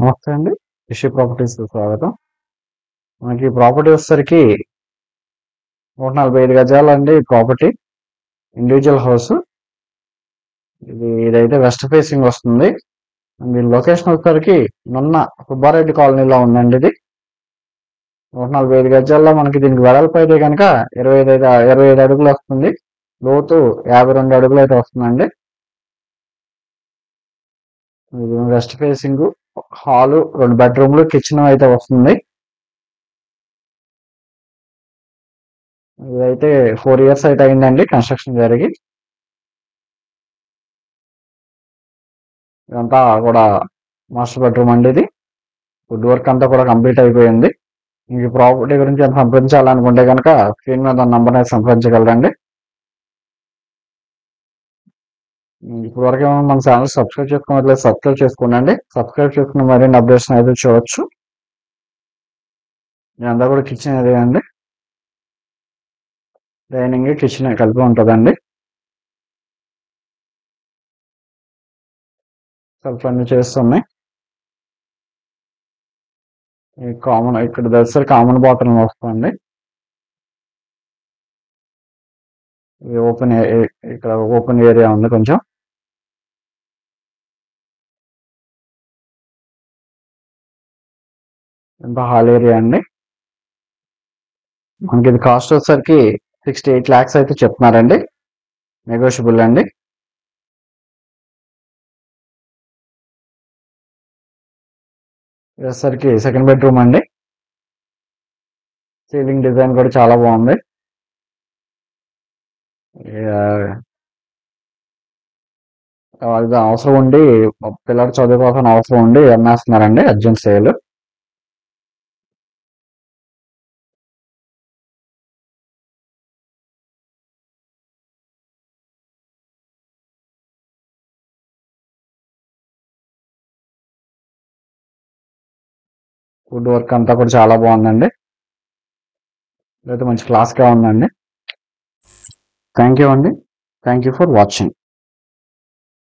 నమస్తే అండి. రిషి ప్రాపర్టీస్‌కి స్వాగతం. మనకి ప్రాపర్టీ వచ్చేసరికి 145 గజాలండి ప్రాపర్టీ. Individual house. ఇదైతే వెస్ట్ ఫేసింగ్ వస్తుంది. దీని లొకేషన్ వచ్చేసరికి నున్న సుబ్బారెడ్డి కాలనీలో ఉందండి ఇది. 145 గజాల్లో మనకి దీనికి వెడల్పు అయితే కనుక 25 అడుగులు వస్తుంది. లోతు 52 అడుగులు అయితే వస్తుందండి. ఇది వెస్ట్ ఫేసింగ్ హాలు, 2 బెడ్రూమ్లు, కిచెన్ అయితే వస్తుంది. ఇదైతే 4 ఇయర్స్ అయితే అయిందండి కన్స్ట్రక్షన్ జరిగి. ఇదంతా కూడా మాస్టర్ బెడ్రూమ్ అండి ఇది. వుడ్ వర్క్ అంతా కూడా కంప్లీట్ అయిపోయింది. మీకు ప్రాపర్టీ గురించి సంప్రదించాలనుకుంటే కనుక స్క్రీన్ మీద నంబర్ అయితే సంప్రదించగలరండి. ఇప్పుడు వరకు ఏమైనా మన ఛానల్ సబ్స్క్రైబ్ చేసుకోవట్లేదు, సబ్స్క్రైబ్ చేసుకోండి. సబ్స్క్రైబ్ చేసుకున్న మరిన్ని అప్డేట్స్ అయితే చూడొచ్చు. ఇదంతా కూడా కిచెన్ ఏరియా అండి. డైనింగ్ కిచెన్ కలిపి ఉంటుందండి. సెల్ఫ్ అన్ని చేస్తున్నాయి. ఈ కామన్ ఇక్కడ దగ్గర కామన్ బాత్రూమ్ వస్తుంది. ఇది ఇక్కడ ఓపెన్ ఏరియా ఉంది కొంచెం. ఇంత హాల్ ఏరియా అండి. మనకి ఇది కాస్ట్ వచ్చేసరికి 68 lakhs అయితే చెప్తున్నారండి. నెగోషియబుల్ అండి. వచ్చేసరికి సెకండ్ బెడ్రూమ్ అండి. సీలింగ్ డిజైన్ కూడా చాలా బాగుంది. అది అవసరం ఉండి పిల్లలు చదువు కోసం అవసరం ఉండి అమ్మేస్తున్నారండి అర్జెంట్ సేల్. వుడ్ వర్క్ అంతా కూడా చాలా బాగుందండి. ఇదైతే మంచి క్లాస్గా ఉందండి. థ్యాంక్ యూ అండి. Thank you for watching.